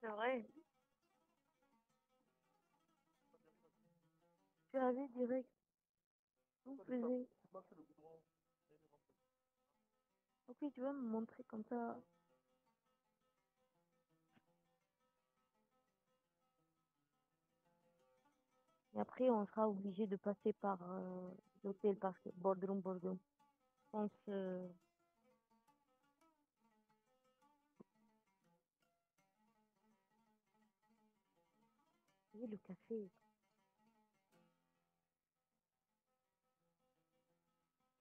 C'est vrai. Tu as vu direct. Vous faisiez. Ok, tu vas me montrer comme ça. Et après, on sera obligé de passer par l'hôtel parce que boardroom, boardroom. Je pense, oui, le café.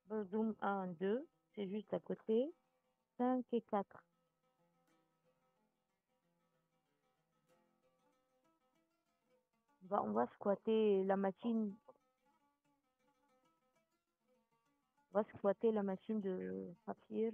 Boardroom 1, 2, c'est juste à côté. 5 et 4. On va squatter la machine. On va squatter la machine de papier.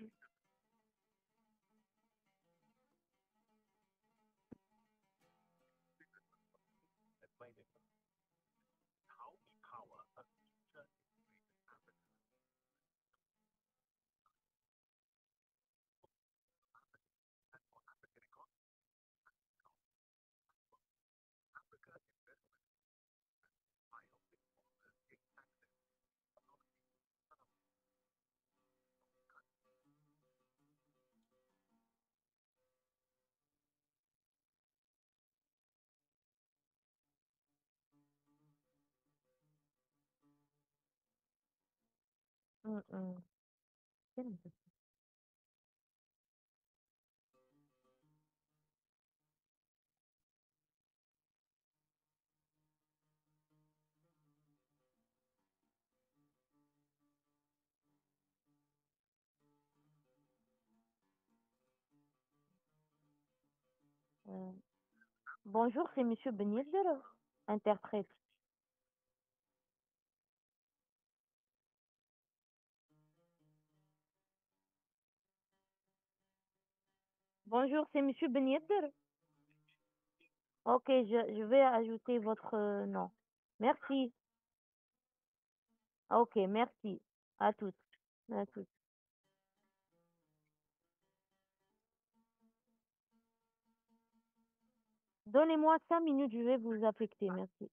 Hum, hum. Euh, bonjour, c'est Monsieur Benyezer, interprète. Bonjour, c'est Monsieur Benyezer. Ok, je vais ajouter votre nom. Merci. Ok, merci. À toutes. À toutes. Donnez-moi 5 minutes, je vais vous affecter. Merci.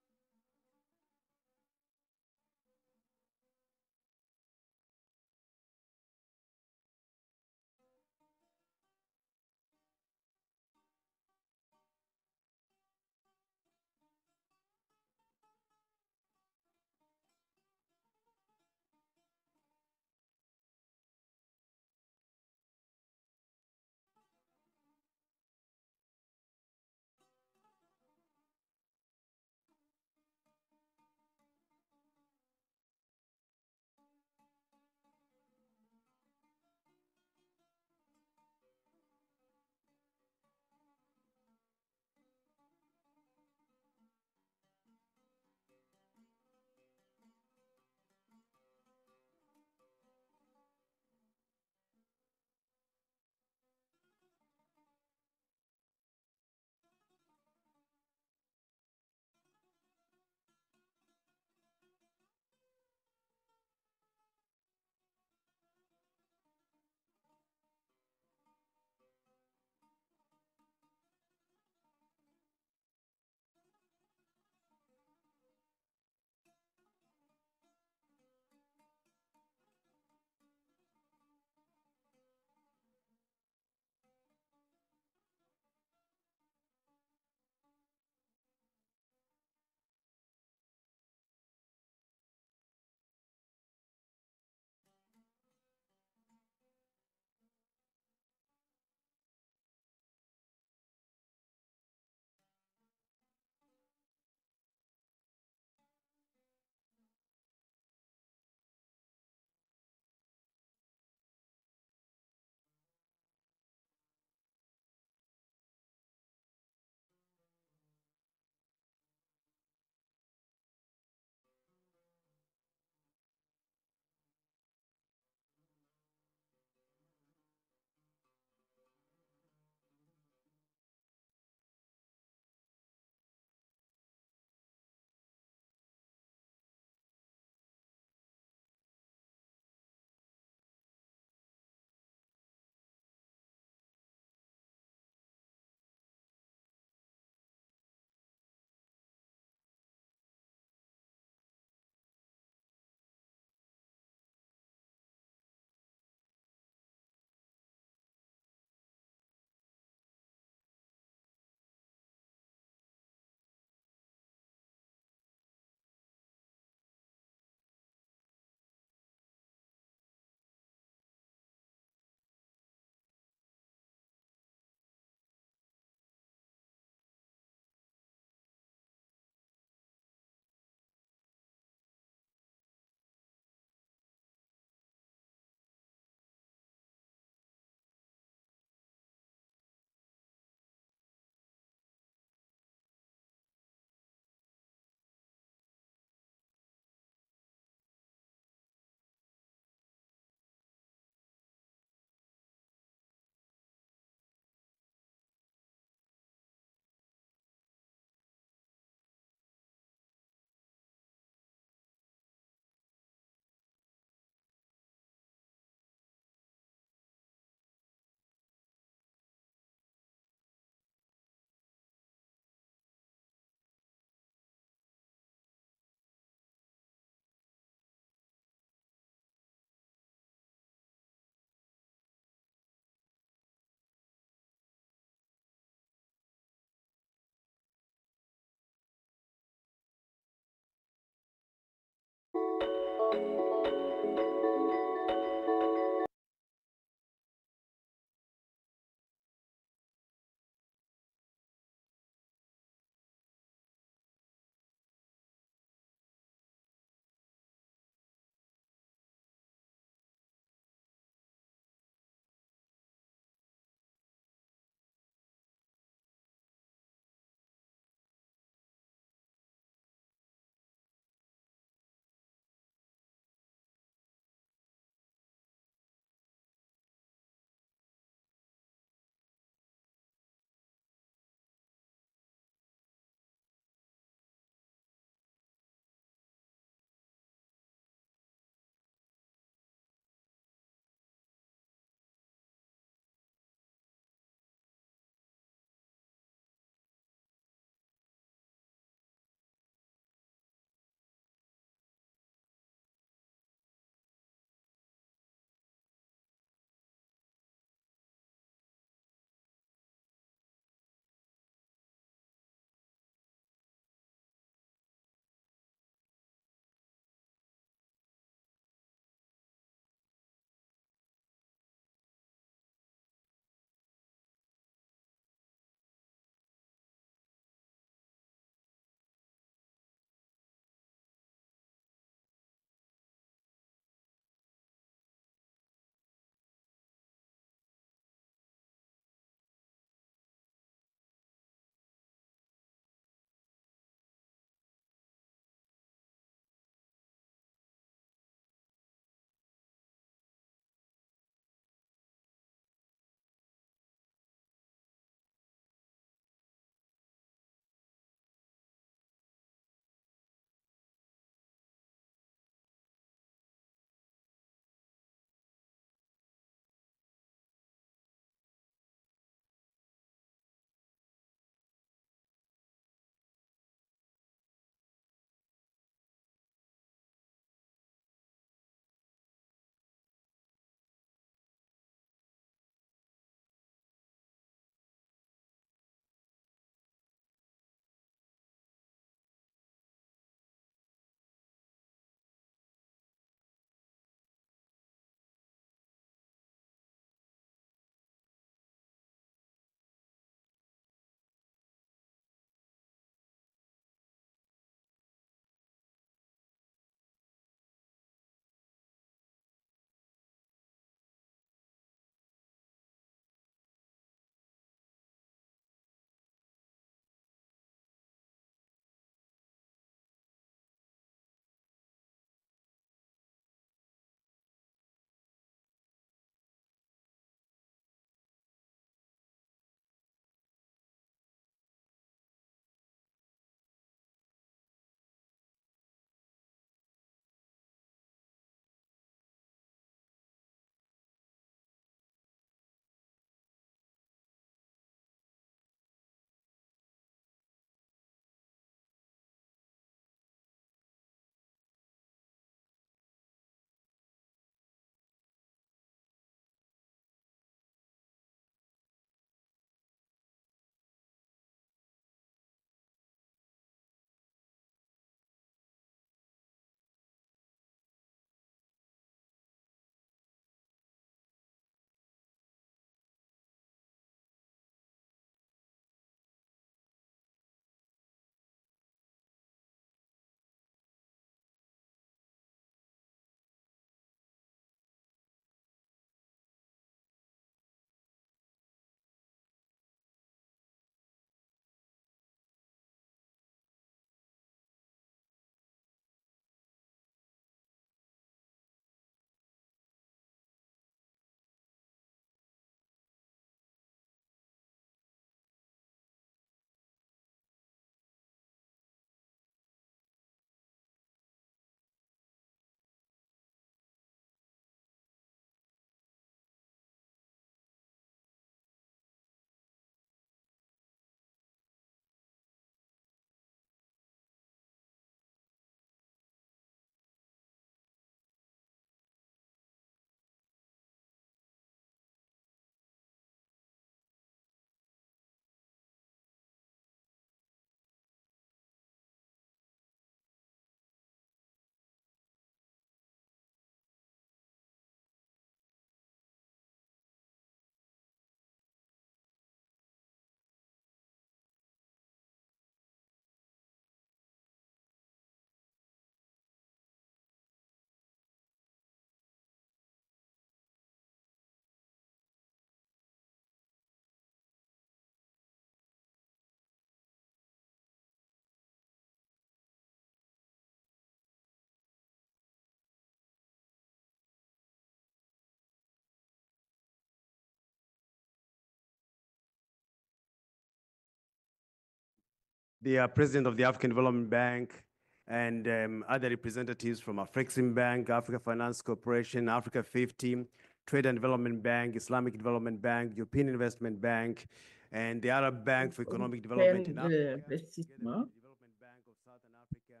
the president of the African Development Bank, and other representatives from Afrexim Bank, Africa Finance Corporation, Africa 50, Trade and Development Bank, Islamic Development Bank, European Investment Bank, and the Arab Bank for Economic Development in Africa, together with the Development Bank of Southern Africa.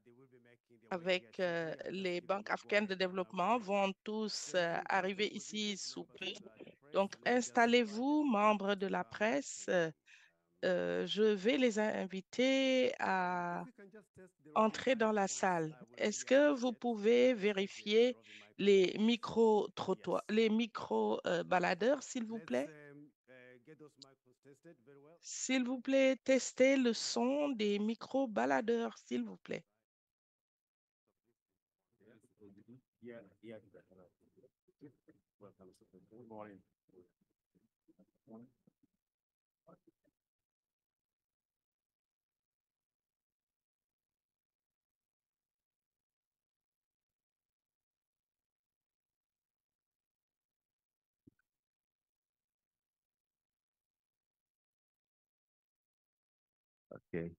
They will be making their way here avec shortly. I just les give them banques the africaines de go-ahead développement vont to tous introduce arriver themselves, ici introduce the sous peu. members of the press. Donc, Let me just invite them installez-vous, membres de la presse. Je vais les inviter if à we can just test the roving entrer dans la microphones, salle. I would Est-ce really que vous appreciate pouvez if we can hear the vérifier roving les microphones. micros-trottoirs, Yes. les micros-baladeurs, s'il vous Let's plaît? get those microphones tested very well. S'il vous plaît, testez le son des micro-baladeurs, s'il vous plaît. Yeah, yeah. Welcome. Good morning. Okay.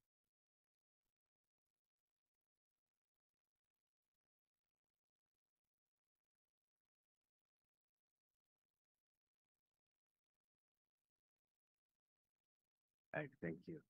Thank you.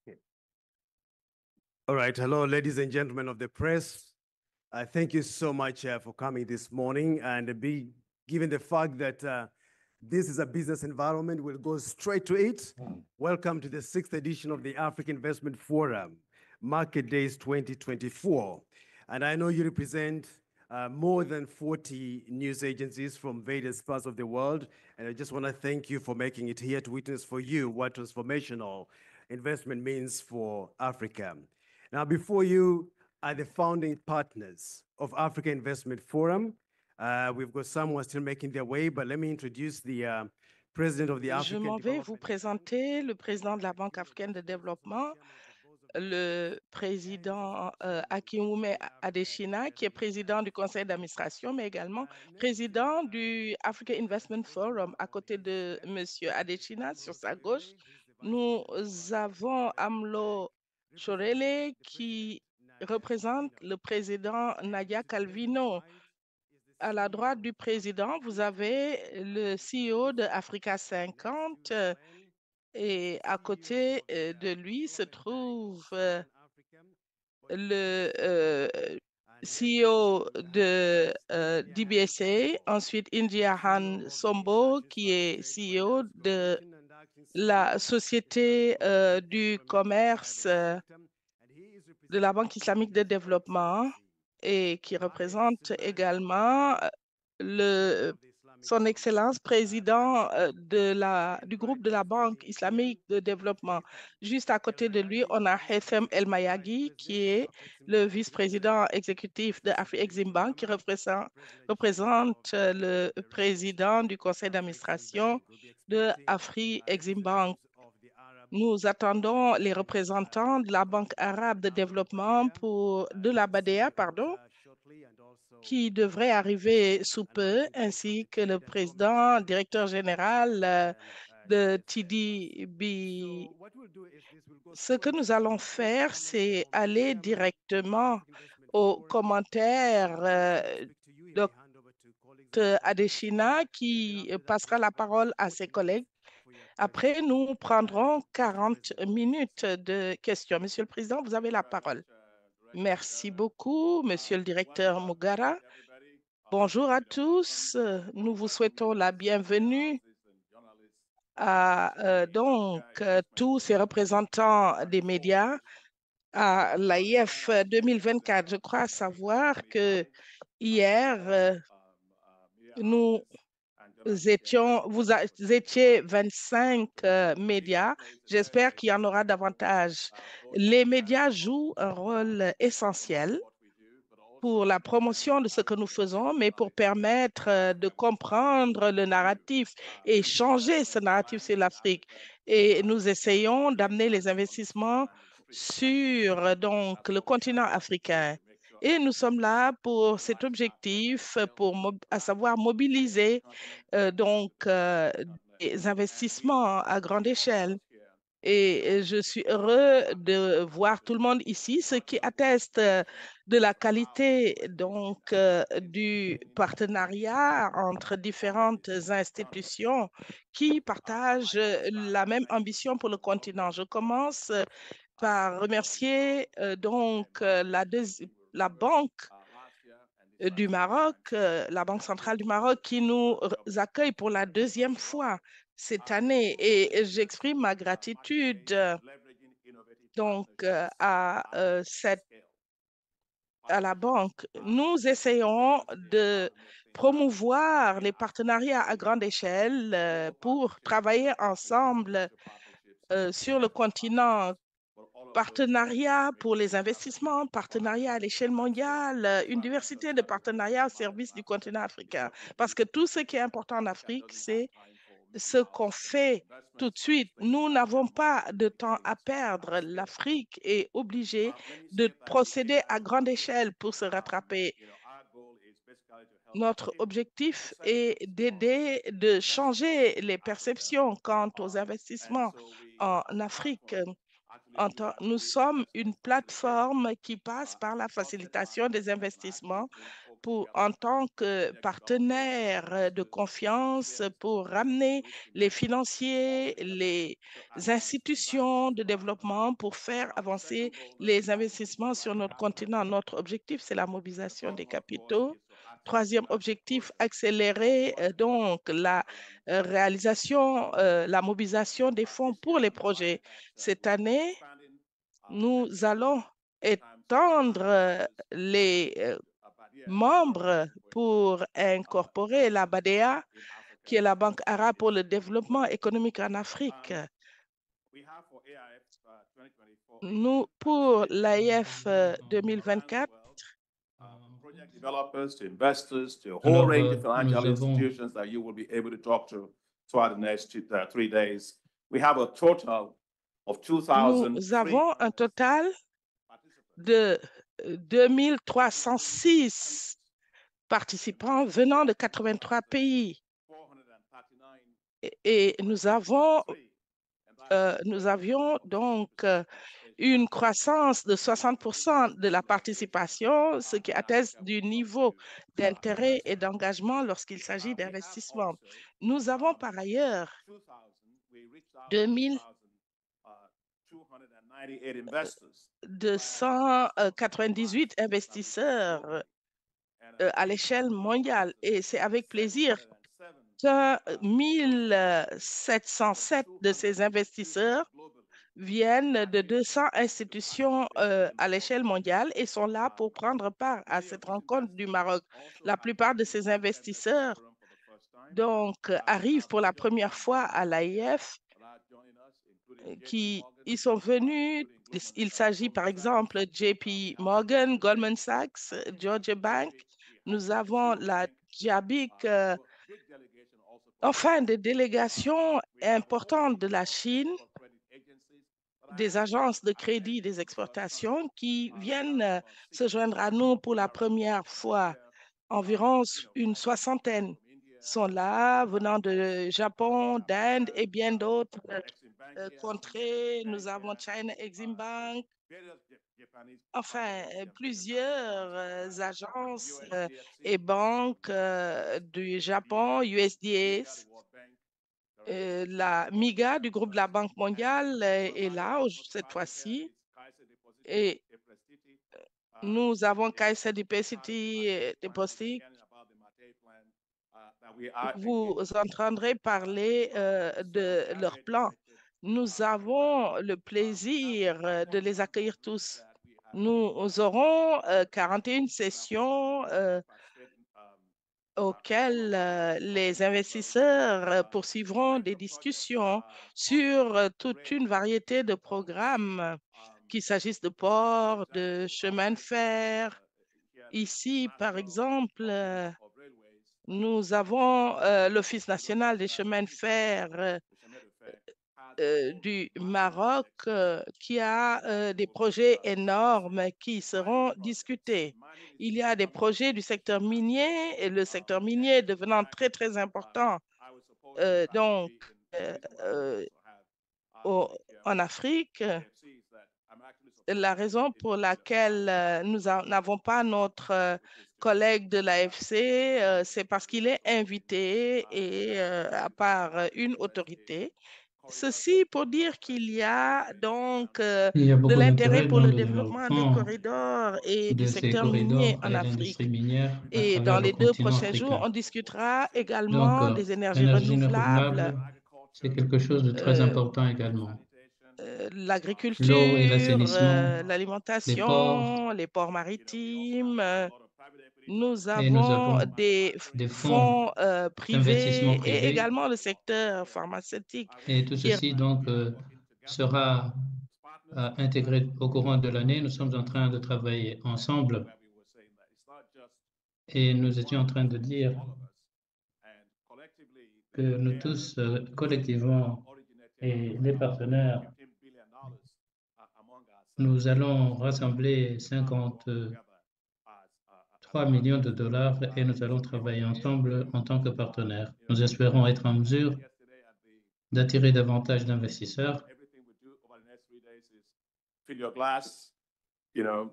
Okay. All right. Hello, ladies and gentlemen of the press. Thank you so much for coming this morning. And given the fact that this is a business environment, we'll go straight to it. Welcome to the 6th edition of the African Investment Forum, Market Days 2024. And I know you represent more than 40 news agencies from various parts of the world. And I just want to thank you for making it here to witness for you what transformational investment means for Africa. Now, before you are the founding partners of Africa Investment Forum. We've got some who are still making their way, but let me introduce the president of the Je African m'en vais vous Development Bank, présenter le président de la Banque africaine de développement, le président Akinwume Adesina, qui est président du conseil d'administration, mais également président du Africa Investment Forum, à côté de M. Adesina, sur sa gauche. Nous avons Amlo Chorele, qui représente le président Nadia Calvino. À la droite du président, vous avez le CEO de Africa 50 et à côté de lui se trouve le CEO de DBSA, ensuite India Han Sombo, qui est CEO de la Société du commerce de la Banque islamique de développement et qui représente également son Excellence président du groupe de la Banque islamique de développement. Juste à côté de lui, on a Hetham El Mayagi, qui est le vice-président exécutif de Afri-Exim Bank, qui représente le président du conseil d'administration de Afri-Exim Bank. Nous attendons les représentants de la Banque arabe de développement de la BADEA, pardon, qui devraient arriver sous peu, ainsi que le président, directeur général de TDB. Ce que nous allons faire, c'est aller directement aux commentaires de Adesina qui passera la parole à ses collègues. Après, nous prendrons 40 minutes de questions. Monsieur le Président, vous avez la parole. Merci beaucoup, Monsieur le directeur Mugara. Bonjour à tous. Nous vous souhaitons la bienvenue à tous ces représentants des médias à l'AIF 2024. Je crois savoir que hier, vous étiez 25 médias. J'espère qu'il y en aura davantage. Les médias jouent un rôle essentiel pour la promotion de ce que nous faisons, mais pour permettre de comprendre le narratif et changer ce narratif sur l'Afrique. Et nous essayons d'amener les investissements sur le continent africain. Et nous sommes là pour cet objectif, à savoir mobiliser des investissements à grande échelle. Et je suis heureux de voir tout le monde ici, ce qui atteste de la qualité du partenariat entre différentes institutions qui partagent la même ambition pour le continent. Je commence par remercier la Banque du Maroc, la Banque centrale du Maroc, qui nous accueille pour la deuxième fois cette année. Et j'exprime ma gratitude à la banque. Nous essayons de promouvoir les partenariats à grande échelle pour travailler ensemble sur le continent. Partenariat pour les investissements, partenariat à l'échelle mondiale, une diversité de partenariats au service du continent africain. Parce que tout ce qui est important en Afrique, c'est ce qu'on fait tout de suite. Nous n'avons pas de temps à perdre. L'Afrique est obligée de procéder à grande échelle pour se rattraper. Notre objectif est d'aider, de changer les perceptions quant aux investissements en Afrique. Nous sommes une plateforme qui passe par la facilitation des investissements en tant que partenaire de confiance pour ramener les financiers, les institutions de développement pour faire avancer les investissements sur notre continent. Notre objectif, c'est la mobilisation des capitaux. Troisième objectif, accélérer la réalisation, la mobilisation des fonds pour les projets. Cette année, nous allons étendre les membres pour incorporer la BADEA, qui est la Banque arabe pour le développement économique en Afrique. Nous, pour l'AIF 2024, developers, to investors, to a whole range of financial institutions that you will be able to talk to throughout the next 3 days. We have a total of 2,000. Nous avons un total de 2306 participants venant de 83 pays. Et nous avions donc une croissance de 60% de la participation, ce qui atteste du niveau d'intérêt et d'engagement lorsqu'il s'agit d'investissement. Nous avons par ailleurs 298 investisseurs à l'échelle mondiale et c'est avec plaisir que 1707 de ces investisseurs viennent de 200 institutions à l'échelle mondiale et sont là pour prendre part à cette rencontre du Maroc. La plupart de ces investisseurs arrivent pour la première fois à l'AIF, ils sont venus. Il s'agit par exemple de JP Morgan, Goldman Sachs, Georgia Bank. Nous avons la JABIC, enfin des délégations importantes de la Chine, des agences de crédit des exportations qui viennent se joindre à nous pour la première fois. Environ une soixantaine sont là, venant de Japon, d'Inde et bien d'autres contrées. Nous avons China Exim Bank, enfin plusieurs agences et banques du Japon, USDA. La MIGA du groupe de la Banque mondiale est là cette fois-ci. Et nous avons Kaiser Deposit. Vous entendrez parler de leur plan. Nous avons le plaisir de les accueillir tous. Nous aurons 41 sessions auxquelles les investisseurs poursuivront des discussions sur toute une variété de programmes, qu'il s'agisse de ports, de chemins de fer. Ici, par exemple, nous avons l'Office national des chemins de fer du Maroc qui a des projets énormes qui seront discutés. Il y a des projets du secteur minier et le secteur minier devenant très, très important en Afrique. La raison pour laquelle nous n'avons pas notre collègue de l'AFC, c'est parce qu'il est invité et à part une autorité. Ceci pour dire qu'il y a donc Il y a de beaucoup l'intérêt d'intérêt pour dans le le développement des développement corridors et du de ces secteur minier corridors en et l'industrie Afrique. minière à Et travers dans le les 2 continent prochains jours, africain. on discutera Donc, également des énergies l'énergie renouvelables, renouvelable, c'est quelque chose de très important également. L'eau et l'agriculture, l'assainissement, les ports, l'alimentation, les ports maritimes. Nous et nous avons avons des des fonds fonds d'investissement privés et privé. également le secteur pharmaceutique Et tout qui est ceci, donc, sera intégré au courant de l'année. Nous sommes en train de travailler ensemble et nous étions en train de dire que nous tous, collectivement, et les partenaires, nous allons rassembler 53 millions de dollars et nous allons travailler ensemble en tant que partenaires. Nous espérons être en mesure d'attirer davantage d'investisseurs. Fill your glass, you want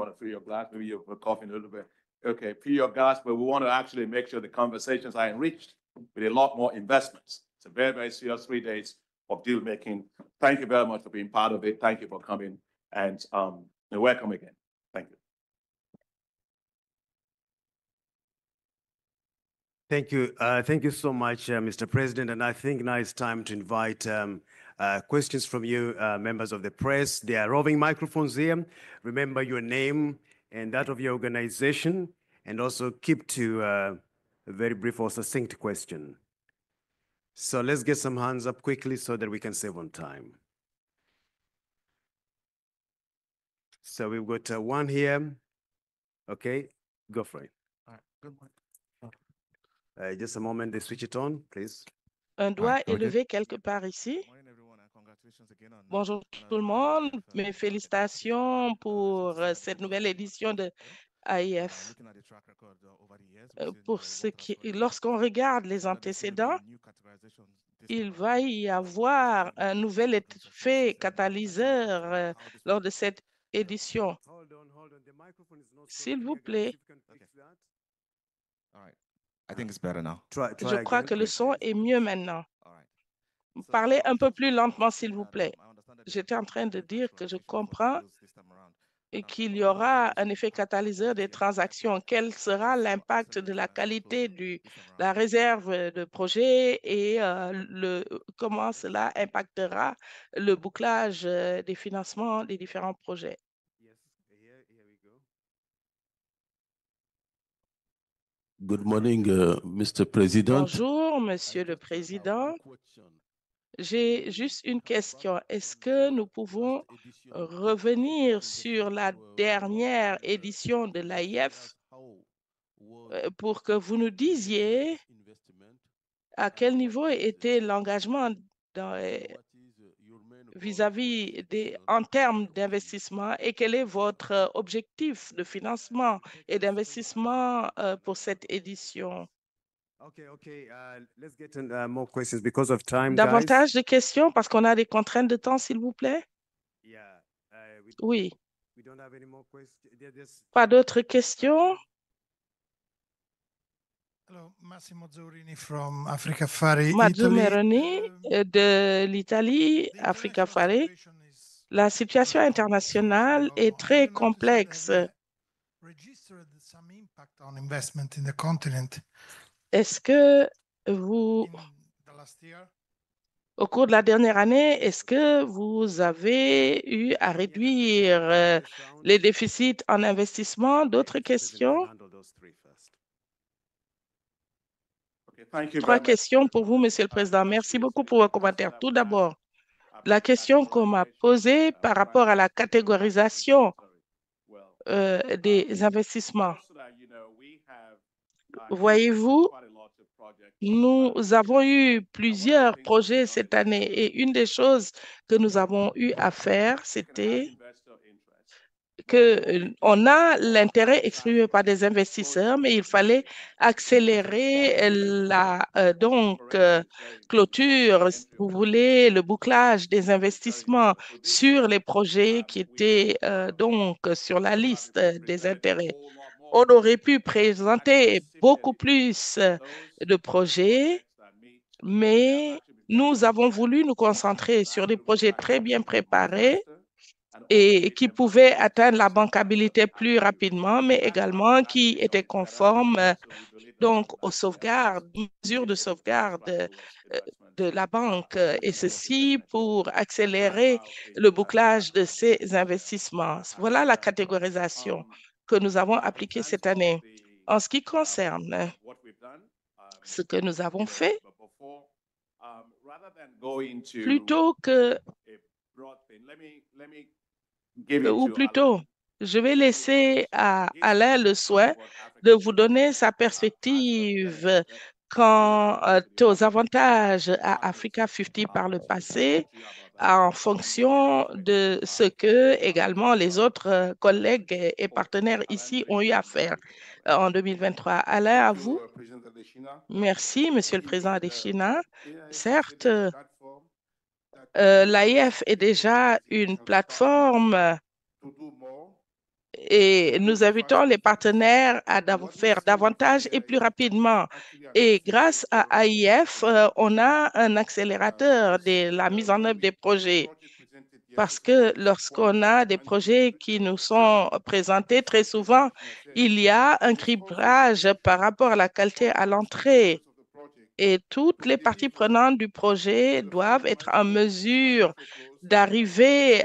to fill your glass, maybe you're coughing a little bit. Okay, fill your glass, but we want to actually make sure the conversations are enriched with a lot more investments. It's a very, very serious 3 days of deal making. Thank you very much for being part of it. Thank you for coming and welcome again. Thank you. Thank you. Thank you so much, Mr. President. And I think now it's time to invite questions from you, members of the press. There are roving microphones here. Remember your name and that of your organization, and also keep to a very brief or succinct question. So let's get some hands up quickly so that we can save on time. So we've got one here. Okay, go for it. All right, good morning. Just a moment, they switch it on, please. Un doigt okay. élevé quelque part ici. Good morning, everyone, and congratulations again on Bonjour another tout le monde. IAF, Mes félicitations pour cette nouvelle édition de AIF. looking at the track record over the years, we've seen Pour what ce has qui, already happened. lorsqu'on regarde les Now there's going to antécédents, be new categorizations this il time va around. y avoir un nouvel effet catalyseur How this lors will de cette édition. Hold on. The microphone is not so S'il vous clear, guys. plaît. If you can fix that. All right. I think it's better now. Try Je crois again, que le please. son est mieux maintenant. All right. So, Parlez un peu plus I lentement, was s'il saying vous that, plaît. I understand that J'étais en train de there's dire que je rationalization for the comprends deals this time around. et And qu'il I y was aura wondering un effet catalyseur des transactions. Quel sera l'impact de la qualité de la réserve de projet et comment cela impactera le bouclage des financements des différents projets? Yes, here we go. Good morning, Mr. President. Bonjour, Monsieur le Président. J'ai juste une question. Est-ce que nous pouvons revenir sur la dernière édition de l'AIF pour que vous nous disiez à quel niveau était l'engagement vis-à-vis en termes d'investissement et quel est votre objectif de financement et d'investissement pour cette édition? Let's get more questions because of time, guys. Davantage de questions parce qu'on a des contraintes de temps, s'il vous plaît? Yeah, Oui. we don't have any more questions. Pas d'autres questions? Hello, Massimo Zaurini from Africa Fari, Mazzou Italy. Meroni de l'Italie, The Africa international Fari. situation is La situation internationale est Have très you noticed complexe. that registered some impact on investment in the continent Est-ce que vous, in the last year? au cours de la dernière année, est-ce que vous avez eu à réduire les déficits en investissement? D'autres questions? Trois questions pour vous, Monsieur le Président. Merci beaucoup pour vos commentaires. Tout d'abord, la question qu'on m'a posée par rapport à la catégorisation des investissements. Voyez-vous, nous avons eu plusieurs projets cette année et une des choses que nous avons eu à faire, c'était qu'on a l'intérêt exprimé par des investisseurs, mais il fallait accélérer la clôture, si vous voulez, le bouclage des investissements sur les projets qui étaient sur la liste des intérêts. On aurait pu présenter beaucoup plus de projets, mais nous avons voulu nous concentrer sur des projets très bien préparés et qui pouvaient atteindre la bancabilité plus rapidement, mais également qui étaient conformes aux sauvegardes, mesures de sauvegarde de la banque, et ceci pour accélérer le bouclage de ces investissements. Voilà la catégorisation que nous avons appliquée cette année. En ce qui concerne ce que nous avons fait, plutôt que ou plutôt, je vais laisser à Alain le soin de vous donner sa perspective quant aux avantages à Africa 50 par le passé, en fonction de ce que également les autres collègues et partenaires ici ont eu à faire en 2023. Alain, à vous. Merci, Monsieur le Président Adesina. Certes, l'AIF est déjà une plateforme et nous invitons les partenaires à faire davantage et plus rapidement. Et grâce à AIF, on a un accélérateur de la mise en œuvre des projets. Parce que lorsqu'on a des projets qui nous sont présentés, très souvent, il y a un criblage par rapport à la qualité à l'entrée. Et toutes les parties prenantes du projet doivent être en mesure d'arriver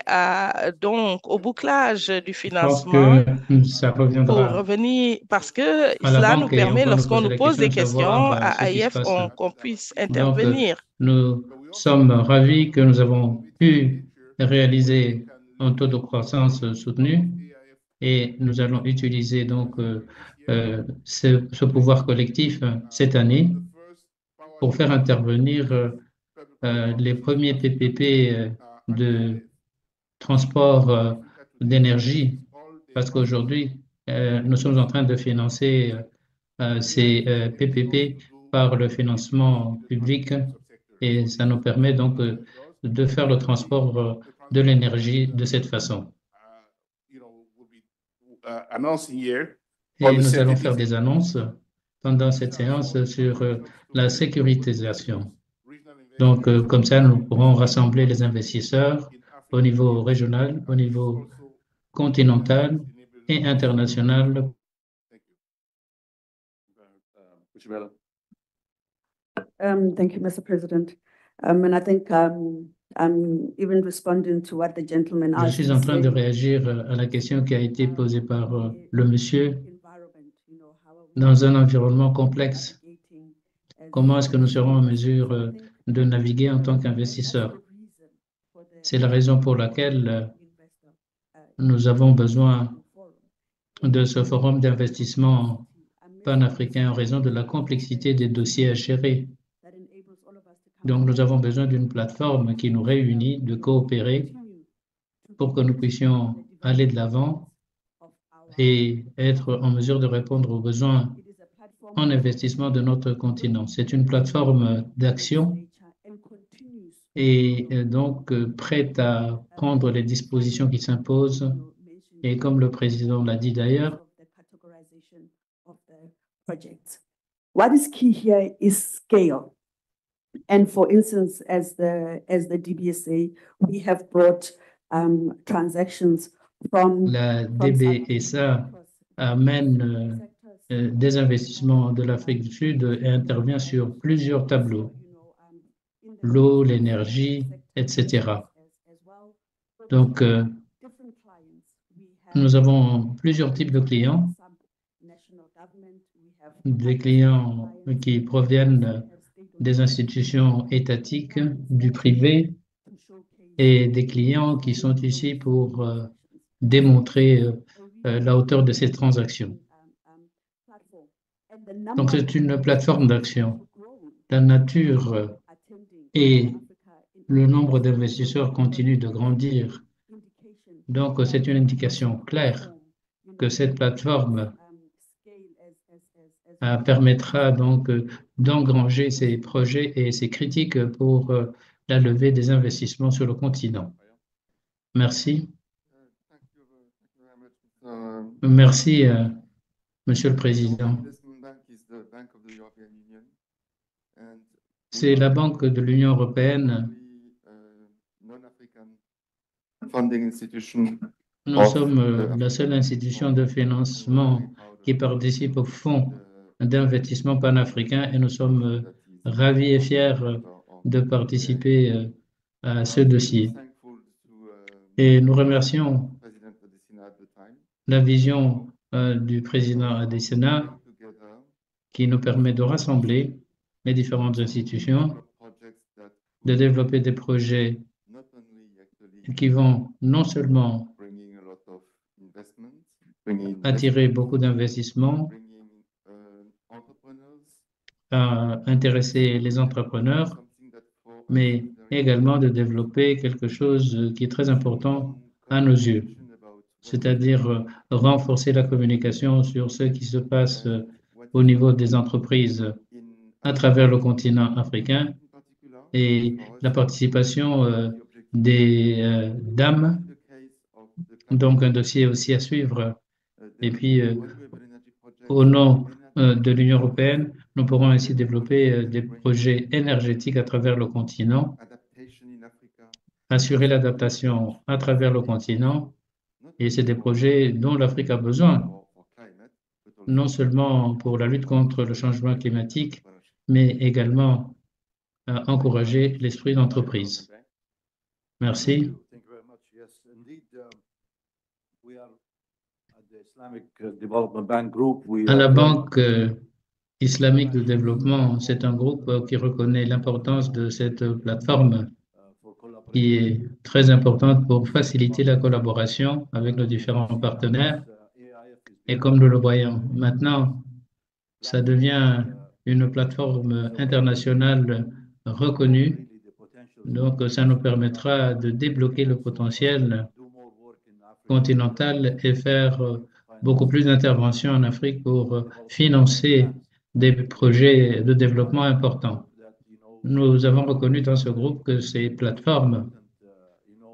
au bouclage du financement ça reviendra pour revenir, parce que à la cela banque nous et on permet, va nous lorsqu'on poser nous la pose des question de questions savoir, à ce qui se AIF, passe. qu'on puisse Donc, intervenir. nous sommes ravis que nous avons pu réaliser un taux de croissance soutenu et nous allons utiliser donc ce pouvoir collectif cette année pour faire intervenir les premiers PPP de transport d'énergie, parce qu'aujourd'hui, nous sommes en train de financer ces PPP par le financement public et ça nous permet donc de faire le transport de l'énergie de cette façon. Et nous allons faire des annonces pendant cette séance sur la sécurisation. Donc, comme ça, nous pourrons rassembler les investisseurs au niveau régional, au niveau continental et international. Thank you, Mr. President. And I think I'm even responding to what the gentleman Je asked. suis en train de réagir à la question qui a été posée par le monsieur. Dans un environnement complexe, comment est-ce que nous serons en mesure de naviguer en tant qu'investisseurs? C'est la raison pour laquelle nous avons besoin de ce forum d'investissement panafricain en raison de la complexité des dossiers à gérer. Donc, nous avons besoin d'une plateforme qui nous réunit, de coopérer pour que nous puissions aller de l'avant et être en mesure de répondre aux besoins en investissement de notre continent. C'est une plateforme d'action et donc prête à prendre les dispositions qui s'imposent. Et comme le président l'a dit d'ailleurs, what is key here is scale. And for instance, as the DBSA, we have brought transactions from la DBSA amène des investissements de l'Afrique du Sud et intervient sur plusieurs tableaux, l'eau, l'énergie, etc. Donc, nous avons plusieurs types de clients, des clients qui proviennent des institutions étatiques, du privé, et des clients qui sont ici pour démontrer la hauteur de ces transactions. Donc, c'est une plateforme d'action. La nature et le nombre d'investisseurs continue de grandir. Donc, c'est une indication claire que cette plateforme permettra donc d'engranger ces projets et ces critiques pour la levée des investissements sur le continent. Merci. Merci, Monsieur le Président. C'est la Banque de l'Union européenne. Nous sommes la seule institution de financement qui participe au fonds d'investissement panafricain et nous sommes ravis et fiers de participer à ce dossier. Et nous remercions la vision du président Adesina qui nous permet de rassembler les différentes institutions, de développer des projets qui vont non seulement attirer beaucoup d'investissements, intéresser les entrepreneurs, mais également de développer quelque chose qui est très important à nos yeux, c'est-à-dire renforcer la communication sur ce qui se passe au niveau des entreprises à travers le continent africain et la participation des dames, donc un dossier aussi à suivre. Et puis, au nom de l'Union européenne, nous pourrons ainsi développer des projets énergétiques à travers le continent, assurer l'adaptation à travers le continent, et c'est des projets dont l'Afrique a besoin, non seulement pour la lutte contre le changement climatique, mais également encourager l'esprit d'entreprise. Merci. À la Banque islamique de développement, c'est un groupe qui reconnaît l'importance de cette plateforme qui est très importante pour faciliter la collaboration avec nos différents partenaires. Et comme nous le voyons maintenant, ça devient une plateforme internationale reconnue. Donc, ça nous permettra de débloquer le potentiel continental et faire beaucoup plus d'interventions en Afrique pour financer des projets de développement importants. Nous avons reconnu dans ce groupe que ces plateformes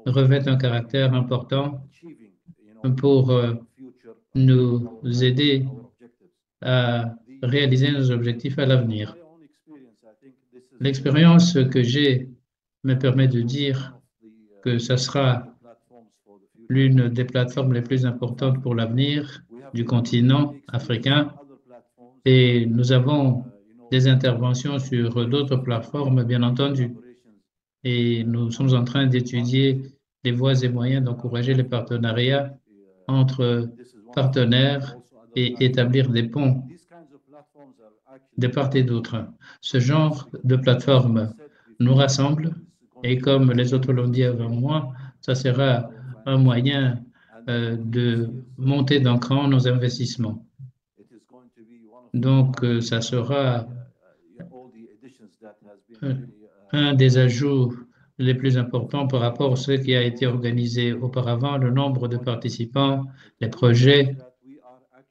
revêtent un caractère important pour nous aider à réaliser nos objectifs à l'avenir. L'expérience que j'ai me permet de dire que ce sera l'une des plateformes les plus importantes pour l'avenir du continent africain et nous avons des interventions sur d'autres plateformes, bien entendu. Et nous sommes en train d'étudier les voies et moyens d'encourager les partenariats entre partenaires et établir des ponts de part et d'autre. Ce genre de plateforme nous rassemble et comme les autres l'ont dit avant moi, ça sera un moyen de monter d'un cran nos investissements. Donc, ça sera un des ajouts les plus importants par rapport à ce qui a été organisé auparavant, le nombre de participants, les projets.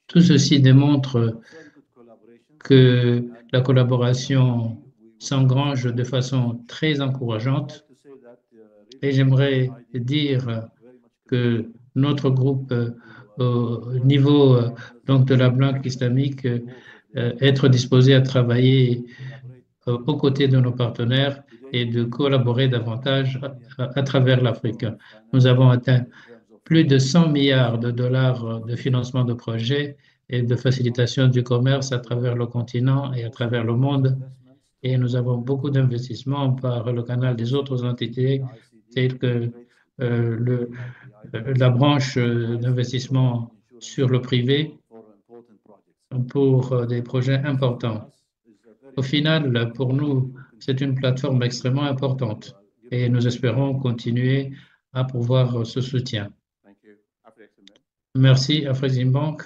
Tout ceci démontre que la collaboration s'engrange de façon très encourageante. Et j'aimerais dire que notre groupe, au niveau donc de la Banque islamique, être disposé à travailler aux côtés de nos partenaires et de collaborer davantage à travers l'Afrique. Nous avons atteint plus de 100 milliards de dollars de financement de projets et de facilitation du commerce à travers le continent et à travers le monde. Et nous avons beaucoup d'investissements par le canal des autres entités, telles que la branche d'investissement sur le privé pour des projets importants. Au final, pour nous, c'est une plateforme extrêmement importante et nous espérons continuer à pouvoir ce soutien. Merci, Afreximbank.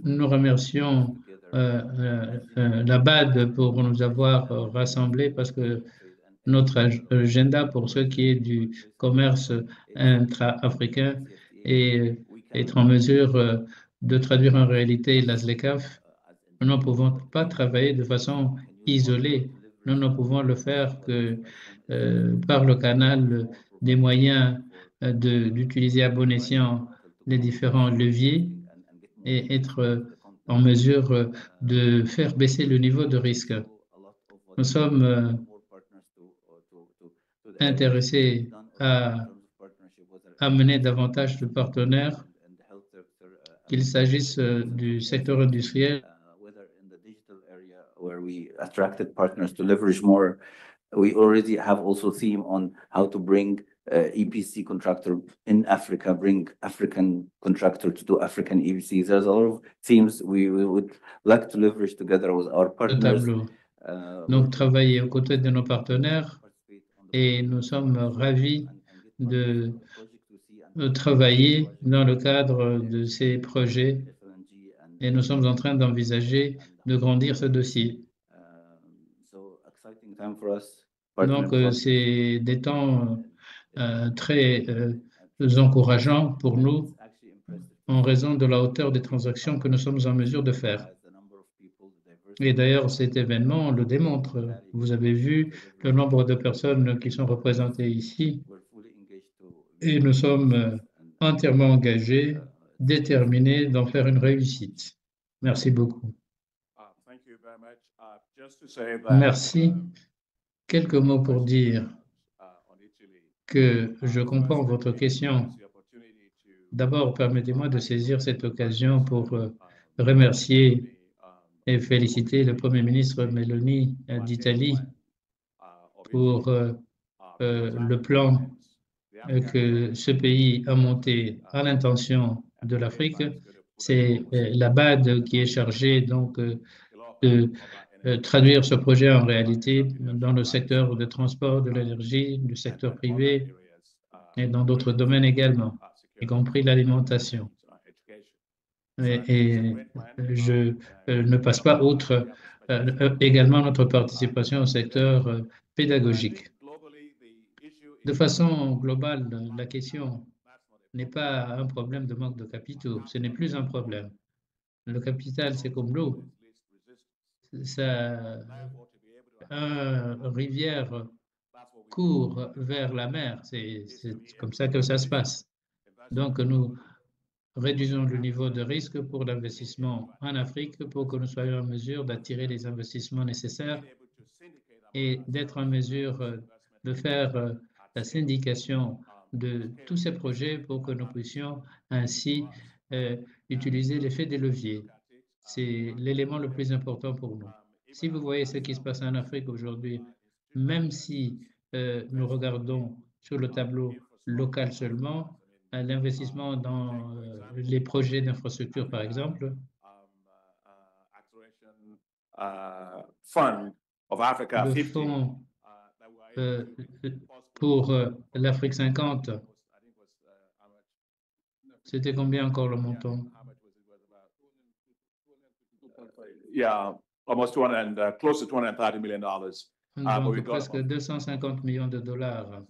Nous remercions la BAD pour nous avoir rassemblés parce que notre agenda pour ce qui est du commerce intra-africain et être en mesure de traduire en réalité la ZLECAf. Nous ne pouvons pas travailler de façon isolée. Nous ne pouvons le faire que par le canal des moyens d'utiliser à bon escient les différents leviers et être en mesure de faire baisser le niveau de risque. Nous sommes intéressés à amener davantage de partenaires, qu'il s'agisse du secteur industriel, where we attracted partners to leverage more. We already have also theme on how to bring EPC contractor in Africa, bring African contractor to do African EPCs. There's a lot of themes we would like to leverage together with our partners. Donc, travailler aux côtés de nos partenaires et nous sommes ravis de travailler dans le cadre de ces projets et nous sommes en train d'envisager de grandir ce dossier. Donc, c'est des temps très encourageants pour nous en raison de la hauteur des transactions que nous sommes en mesure de faire. Et d'ailleurs, cet événement le démontre. Vous avez vu le nombre de personnes qui sont représentées ici et nous sommes entièrement engagés, déterminés d'en faire une réussite. Merci beaucoup. Merci. Quelques mots pour dire que je comprends votre question. D'abord, permettez-moi de saisir cette occasion pour remercier et féliciter le Premier ministre Meloni d'Italie pour le plan que ce pays a monté à l'intention de l'Afrique. C'est la BAD qui est chargée donc de traduire ce projet en réalité dans le secteur de transport, de l'énergie, du secteur privé et dans d'autres domaines également, y compris l'alimentation. Et je ne passe pas outre également notre participation au secteur pédagogique. De façon globale, la question n'est pas un problème de manque de capitaux, ce n'est plus un problème. Le capital, c'est comme l'eau. Une rivière court vers la mer, c'est comme ça que ça se passe. Donc, nous réduisons le niveau de risque pour l'investissement en Afrique pour que nous soyons en mesure d'attirer les investissements nécessaires et d'être en mesure de faire la syndication de tous ces projets pour que nous puissions ainsi utiliser l'effet des leviers. C'est l'élément le plus important pour nous. Si vous voyez ce qui se passe en Afrique aujourd'hui, même si nous regardons sur le tableau local seulement, l'investissement dans les projets d'infrastructure, par exemple, le fonds pour l'Afrique 50, c'était combien encore le montant? Yeah, almost close to $230 million. But Donc, we've got presque about 250 millions de dollars.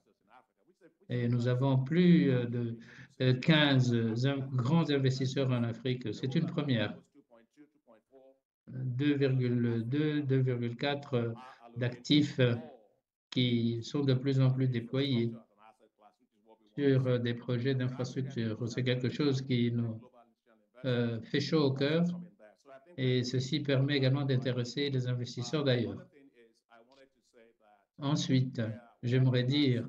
Et nous avons plus de 15 grands investisseurs en Afrique. C'est une première. 2,2, 2,4 d'actifs qui sont de plus en plus déployés sur des projets d'infrastructure. C'est quelque chose qui nous fait chaud au cœur et ceci permet également d'intéresser les investisseurs d'ailleurs. Ensuite, j'aimerais dire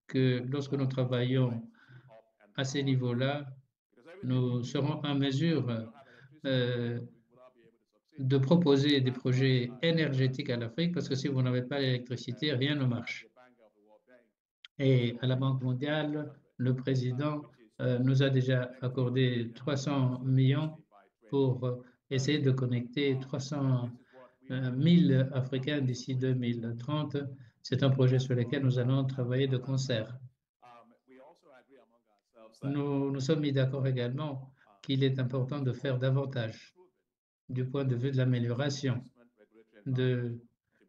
que lorsque nous travaillons à ces niveaux-là, nous serons en mesure de proposer des projets énergétiques à l'Afrique parce que si vous n'avez pas l'électricité, rien ne marche. Et à la Banque mondiale, le président nous a déjà accordé 300 millions pour essayer de connecter 300 000 Africains d'ici 2030. C'est un projet sur lequel nous allons travailler de concert. Nous nous sommes mis d'accord également qu'il est important de faire davantage du point de vue de l'amélioration de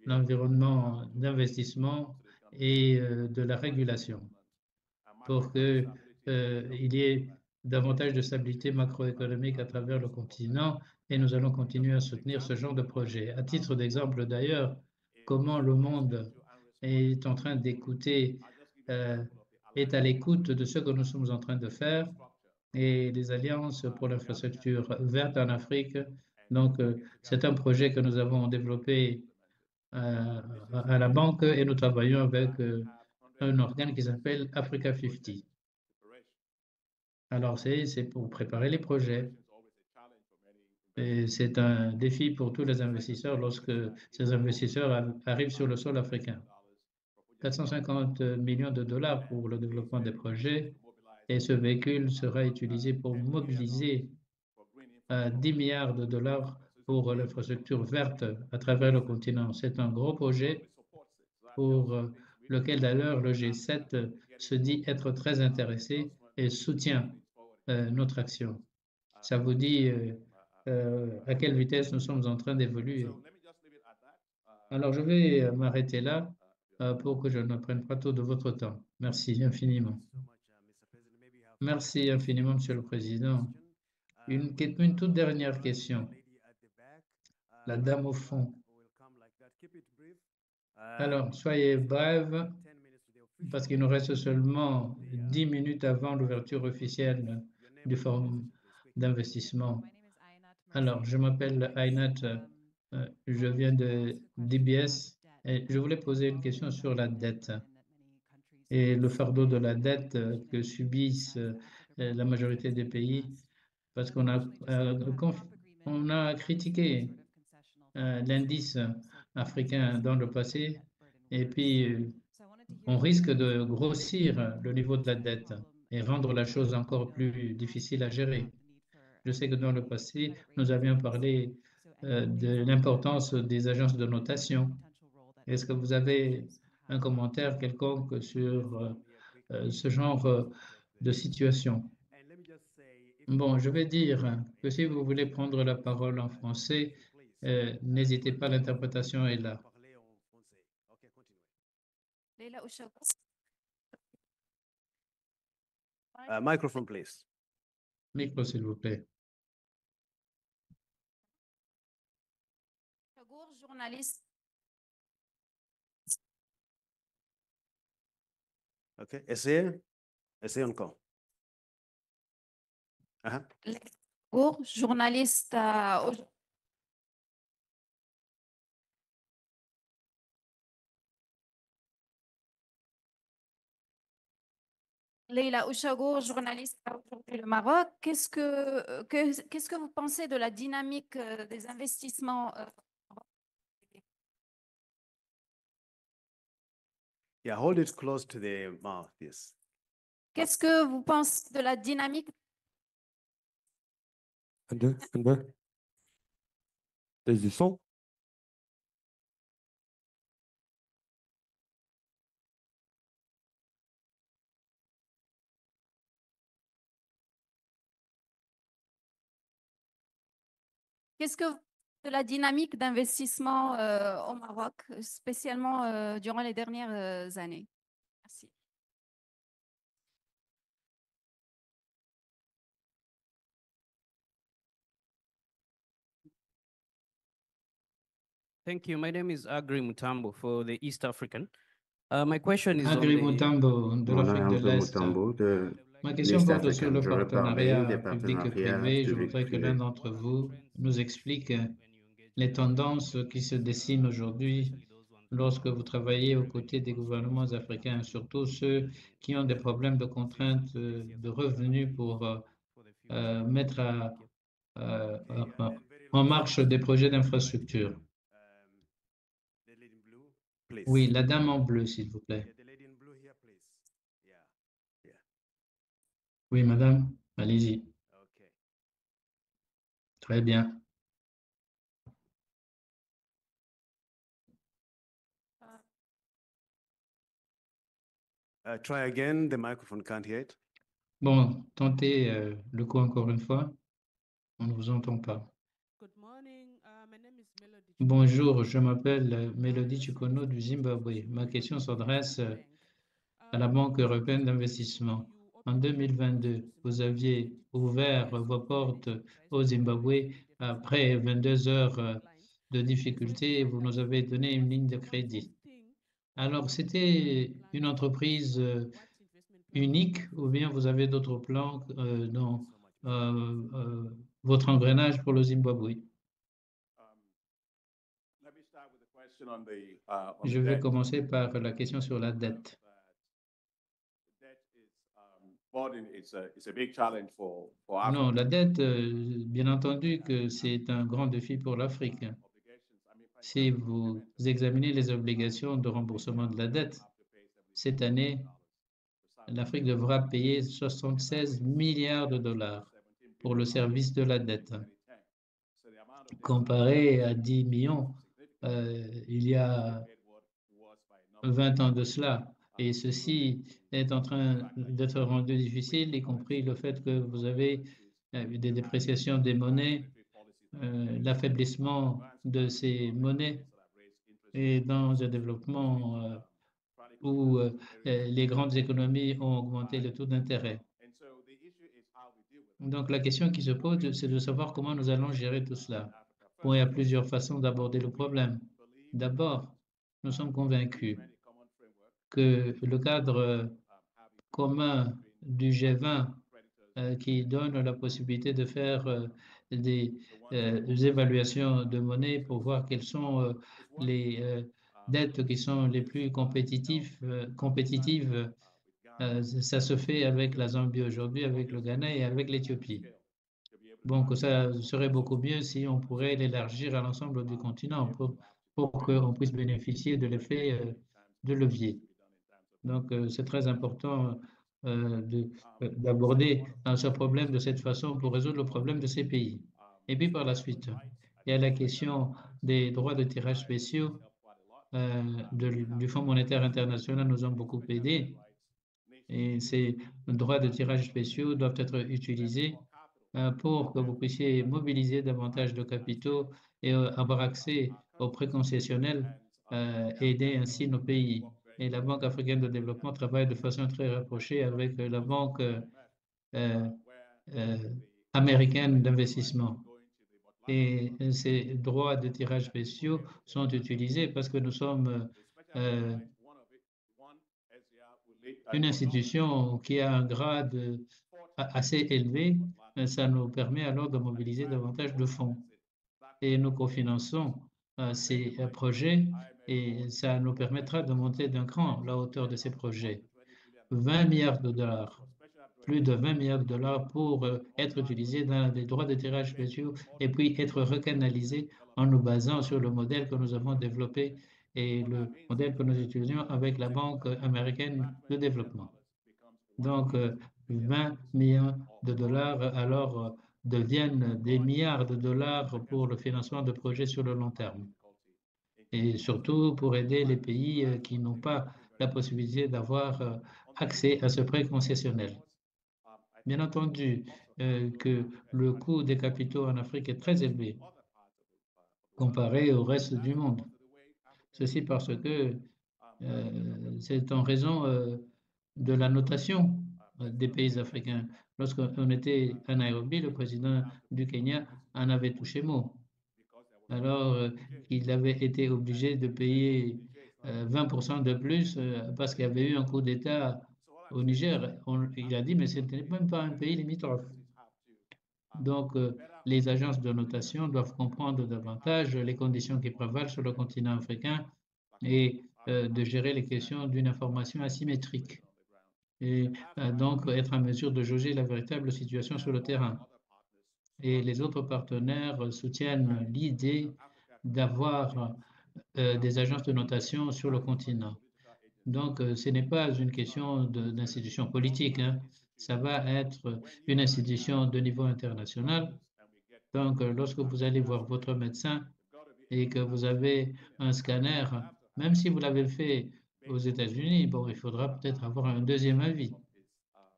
l'environnement d'investissement et de la régulation pour qu'il y ait davantage de stabilité macroéconomique à travers le continent et nous allons continuer à soutenir ce genre de projet. À titre d'exemple d'ailleurs, comment le monde est en train d'écouter, est à l'écoute de ce que nous sommes en train de faire et les alliances pour l'infrastructure verte en Afrique. Donc, c'est un projet que nous avons développé à la banque et nous travaillons avec un organe qui s'appelle Africa 50. Alors, c'est pour préparer les projets. Et c'est un défi pour tous les investisseurs lorsque ces investisseurs arrivent sur le sol africain. 450 millions de dollars pour le développement des projets et ce véhicule sera utilisé pour mobiliser 10 milliards de dollars pour l'infrastructure verte à travers le continent. C'est un gros projet pour lequel d'ailleurs le G7 se dit être très intéressé et soutient notre action. Ça vous dit à quelle vitesse nous sommes en train d'évoluer. Alors, je vais m'arrêter là pour que je ne prenne pas trop de votre temps. Merci infiniment. Merci infiniment, Monsieur le Président. Une toute dernière question. La dame au fond. Alors, soyez brève, parce qu'il nous reste seulement 10 minutes avant l'ouverture officielle du forum d'investissement. Alors, je m'appelle Aynat, je viens de DBS et je voulais poser une question sur la dette et le fardeau de la dette que subissent la majorité des pays, parce qu'on a critiqué l'indice africain dans le passé et puis on risque de grossir le niveau de la dette et rendre la chose encore plus difficile à gérer. Je sais que dans le passé, nous avions parlé de l'importance des agences de notation. Est-ce que vous avez un commentaire quelconque sur ce genre de situation? Bon, je vais dire que si vous voulez prendre la parole en français, n'hésitez pas, l'interprétation est là. Microphone, please. Micro, s'il vous plaît. Journaliste. OK, essayez encore. Journaliste Leila Ouchagour, journaliste aujourd'hui le Maroc. Qu'est-ce que vous pensez de la dynamique des investissements Yeah, hold it close to the mouth, yes. Qu'est-ce que vous pensez de la dynamique du son. Qu'est-ce que de la dynamique d'investissement au Maroc, spécialement durant les dernières années. Merci. Thank you. My name is Agri Mutambo for the East African. My question is on Agri the Mutambo de Mon nom est l'Afrique de André l'Est. Mutambo de Ma question l'East porte sur African. le Je veux parler partenariat des public et partenariats privé. Je voudrais que l'un public-privé. d'entre vous nous explique les tendances qui se dessinent aujourd'hui lorsque vous travaillez aux côtés des gouvernements africains, surtout ceux qui ont des problèmes de contraintes de revenus pour mettre en marche des projets d'infrastructure. Oui, la dame en bleu, s'il vous plaît. Oui, madame, allez-y. Très bien. Try again, the microphone can't hear it. Bon, tentez le coup encore une fois. On ne vous entend pas. Bonjour, je m'appelle Mélodie Chukono du Zimbabwe. Ma question s'adresse à la Banque européenne d'investissement. En 2022, vous aviez ouvert vos portes au Zimbabwe après 22 heures de difficultés et vous nous avez donné une ligne de crédit. Alors, c'était une entreprise unique ou bien vous avez d'autres plans dans votre engrenage pour le Zimbabwe? Je vais commencer par la question sur la dette. Non, la dette, bien entendu que c'est un grand défi pour l'Afrique. Si vous examinez les obligations de remboursement de la dette, cette année, l'Afrique devra payer 76 milliards de dollars pour le service de la dette. Comparé à 10 millions, il y a 20 ans de cela. Et ceci est en train d'être rendu difficile, y compris le fait que vous avez des dépréciations des monnaies, l'affaiblissement de ces monnaies et dans un développement où les grandes économies ont augmenté le taux d'intérêt. Donc la question qui se pose, c'est de savoir comment nous allons gérer tout cela. Bon, il y a plusieurs façons d'aborder le problème. D'abord, nous sommes convaincus que le cadre commun du G20 qui donne la possibilité de faire des évaluations de monnaie pour voir quelles sont les dettes qui sont les plus compétitives. Ça se fait avec la Zambie aujourd'hui, avec le Ghana et avec l'Éthiopie. Donc, ça serait beaucoup mieux si on pourrait l'élargir à l'ensemble du continent pour qu'on puisse bénéficier de l'effet de levier. Donc, c'est très important d'aborder ce problème de cette façon pour résoudre le problème de ces pays. Et puis, par la suite, il y a la question des droits de tirage spéciaux du Fonds monétaire international nous ont beaucoup aidés. Et ces droits de tirage spéciaux doivent être utilisés pour que vous puissiez mobiliser davantage de capitaux et avoir accès aux prêts concessionnels, aider ainsi nos pays. Et la Banque africaine de développement travaille de façon très rapprochée avec la Banque américaine d'investissement. Et ces droits de tirage spéciaux sont utilisés parce que nous sommes une institution qui a un grade assez élevé. Ça nous permet alors de mobiliser davantage de fonds. Et nous cofinançons ces projets et ça nous permettra de monter d'un cran la hauteur de ces projets. 20 milliards de dollars, plus de 20 milliards de dollars pour être utilisés dans les droits de tirage spéciaux et puis être recanalisés en nous basant sur le modèle que nous avons développé et le modèle que nous utilisons avec la Banque américaine de développement. Donc, 20 milliards de dollars alors deviennent des milliards de dollars pour le financement de projets sur le long terme. Et surtout pour aider les pays qui n'ont pas la possibilité d'avoir accès à ce prêt concessionnel. Bien entendu que le coût des capitaux en Afrique est très élevé. comparé au reste du monde. Ceci parce que c'est en raison de la notation des pays africains. Lorsqu'on était à Nairobi, le président du Kenya en avait touché mot. Alors il avait été obligé de payer 20% de plus parce qu'il y avait eu un coup d'État au Niger. Il a dit, mais ce n'est même pas un pays limitrophe. Donc, les agences de notation doivent comprendre davantage les conditions qui prévalent sur le continent africain et de gérer les questions d'une information asymétrique et donc être en mesure de jauger la véritable situation sur le terrain. Et les autres partenaires soutiennent l'idée d'avoir des agences de notation sur le continent. Donc, ce n'est pas une question d'institution politique, hein. Ça va être une institution de niveau international. Donc, lorsque vous allez voir votre médecin et que vous avez un scanner, même si vous l'avez fait aux États-Unis, bon, il faudra peut-être avoir un deuxième avis.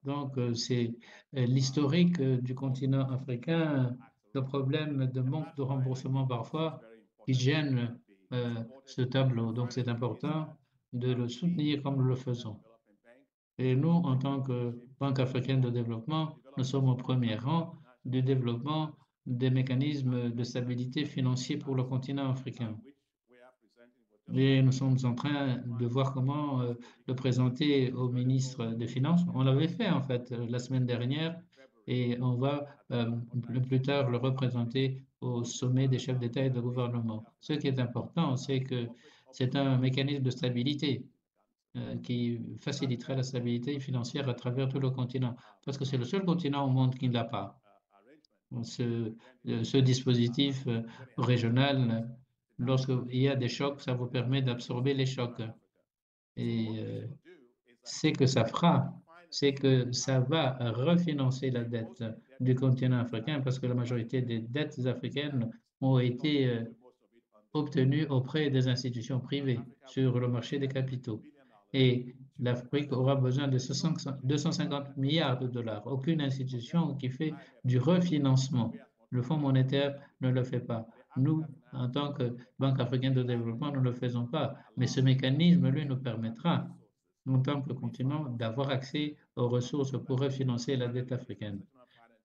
Donc, c'est l'historique du continent africain, le problème de manque de remboursement parfois qui gêne ce tableau. Donc, c'est important de le soutenir comme nous le faisons. Et nous, en tant que Banque africaine de développement, nous sommes au premier rang du développement des mécanismes de stabilité financiers pour le continent africain. Et nous sommes en train de voir comment le présenter au ministre des Finances. On l'avait fait en fait la semaine dernière et on va plus tard le représenter au sommet des chefs d'État et de gouvernement. Ce qui est important, c'est que c'est un mécanisme de stabilité qui faciliterait la stabilité financière à travers tout le continent, parce que c'est le seul continent au monde qui ne l'a pas. Ce dispositif régional, lorsqu'il y a des chocs, ça vous permet d'absorber les chocs. Et ce que ça fera, c'est que ça va refinancer la dette du continent africain, parce que la majorité des dettes africaines ont été obtenues auprès des institutions privées sur le marché des capitaux. Et l'Afrique aura besoin de 250 milliards de dollars. Aucune institution qui fait du refinancement. Le Fonds monétaire ne le fait pas. Nous, en tant que Banque africaine de développement, nous ne le faisons pas. Mais ce mécanisme, lui, nous permettra, en tant que continent, d'avoir accès aux ressources pour refinancer la dette africaine.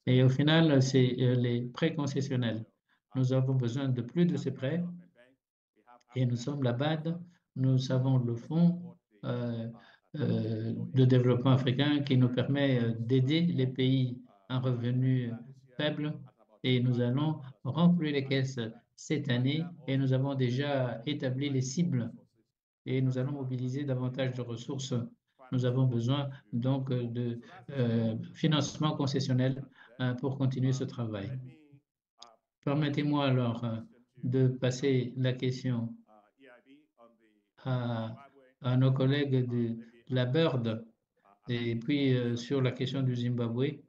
Et au final, c'est les prêts concessionnels. Nous avons besoin de plus de ces prêts. Et nous sommes la BAD, nous avons le fonds de développement africain qui nous permet d'aider les pays à revenus faibles et nous allons remplir les caisses cette année et nous avons déjà établi les cibles et nous allons mobiliser davantage de ressources. Nous avons besoin donc de financement concessionnel pour continuer ce travail. Permettez-moi alors de passer la question à nos collègues de la BIRD et puis sur la question du Zimbabwe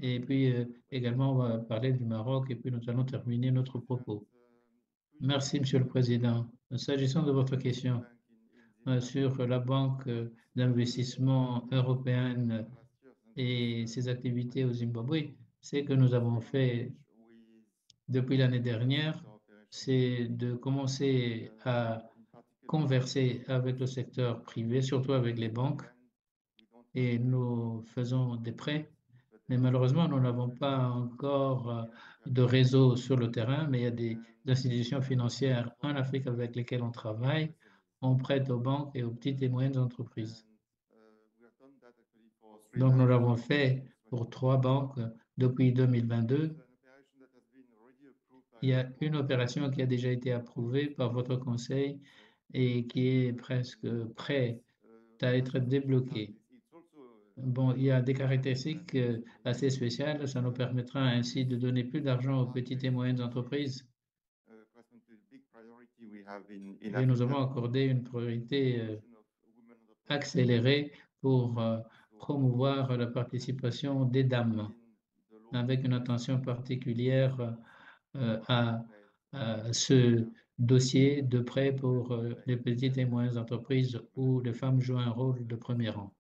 et puis également on va parler du Maroc et puis nous allons terminer notre propos. Merci, Monsieur le Président. S'agissant de votre question sur la Banque d'investissement européenne et ses activités au Zimbabwe, ce que nous avons fait depuis l'année dernière, c'est de commencer à converser avec le secteur privé, surtout avec les banques, et nous faisons des prêts. Mais malheureusement, nous n'avons pas encore de réseau sur le terrain, mais il y a des institutions financières en Afrique avec lesquelles on travaille. On prête aux banques et aux petites et moyennes entreprises. Donc, nous l'avons fait pour 3 banques depuis 2022. Il y a une opération qui a déjà été approuvée par votre conseil et qui est presque prête à être débloquée. Bon, il y a des caractéristiques assez spéciales. Ça nous permettra ainsi de donner plus d'argent aux petites et moyennes entreprises. Et nous avons accordé une priorité accélérée pour promouvoir la participation des dames, avec une attention particulière à ce dossier de prêt pour les petites et moyennes entreprises où les femmes jouent un rôle de premier rang.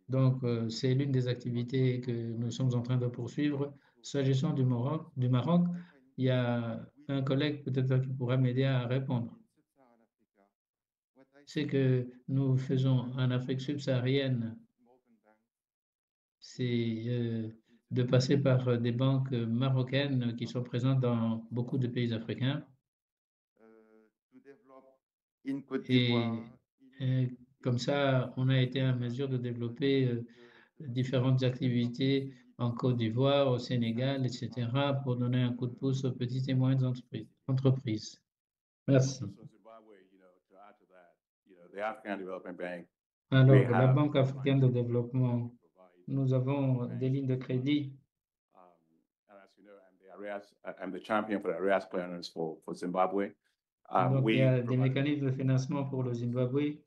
Donc, c'est l'une des activités que nous sommes en train de poursuivre. S'agissant du Maroc, Il y a un collègue peut-être qui pourra m'aider à répondre. Ce que nous faisons en Afrique subsaharienne, c'est de passer par des banques marocaines qui sont présentes dans beaucoup de pays africains. Et comme ça, on a été en mesure de développer différentes activités en Côte d'Ivoire, au Sénégal, etc., pour donner un coup de pouce aux petites et moyennes entreprises. Merci. Alors, la Banque africaine de développement, nous avons des lignes de crédit. I'm the champion for the AREAS clearance for Zimbabwe. Donc, il y a des mécanismes de financement pour le Zimbabwe.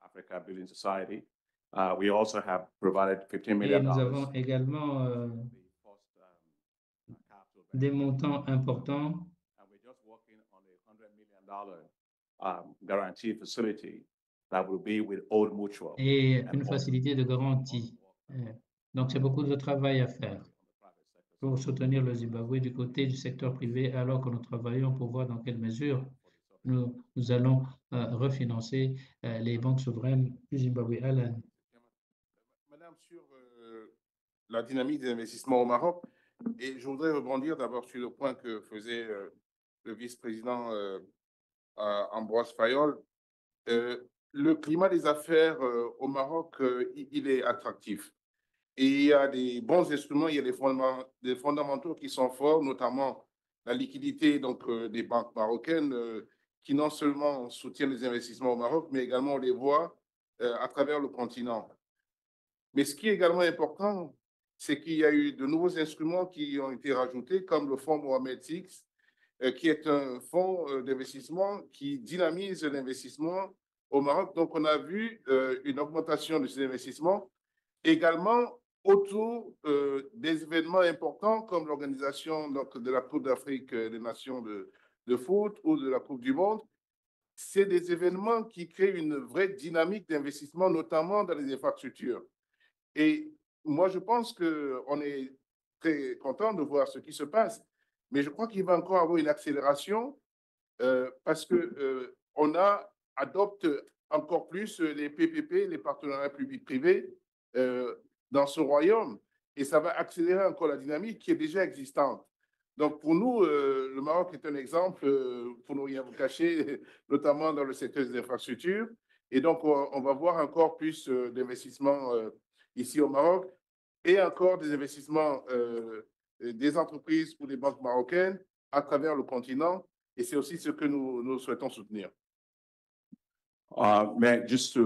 Africa Building Society. We also have provided $15 Et million. nous avons également des montants importants. Guarantee facility that will be with Old Mutual. Et une facilité de garantie. Donc, c'est beaucoup de travail à faire pour soutenir le Zimbabwe du côté du secteur privé, alors que nous travaillons pour voir dans quelle mesure nous allons refinancer les banques souveraines du Zimbabwe. Alan. Madame, sur la dynamique des investissements au Maroc, et je voudrais rebondir d'abord sur le point que faisait le vice-président Ambroise Fayol. Le climat des affaires au Maroc, il est attractif. Et il y a des bons instruments, il y a des fondamentaux qui sont forts, notamment la liquidité donc, des banques marocaines qui non seulement soutiennent les investissements au Maroc, mais également on les voit à travers le continent. Mais ce qui est également important, c'est qu'il y a eu de nouveaux instruments qui ont été rajoutés, comme le fonds Mohamed VI, qui est un fonds d'investissement qui dynamise l'investissement au Maroc. Donc, on a vu une augmentation de ces investissements, également autour des événements importants comme l'organisation de la Coupe d'Afrique des Nations de foot ou de la Coupe du Monde. C'est des événements qui créent une vraie dynamique d'investissement, notamment dans les infrastructures. Et moi, je pense qu'on est très content de voir ce qui se passe, mais je crois qu'il va encore avoir une accélération parce qu'on adopte encore plus les PPP, les partenariats publics-privés, dans ce royaume, et ça va accélérer encore la dynamique qui est déjà existante. Donc, pour nous, le Maroc est un exemple, pour ne rien vous cacher, notamment dans le secteur des infrastructures. Et donc, on va voir encore plus d'investissements ici au Maroc et encore des investissements des entreprises ou des banques marocaines à travers le continent. Et c'est aussi ce que nous souhaitons soutenir. Mais juste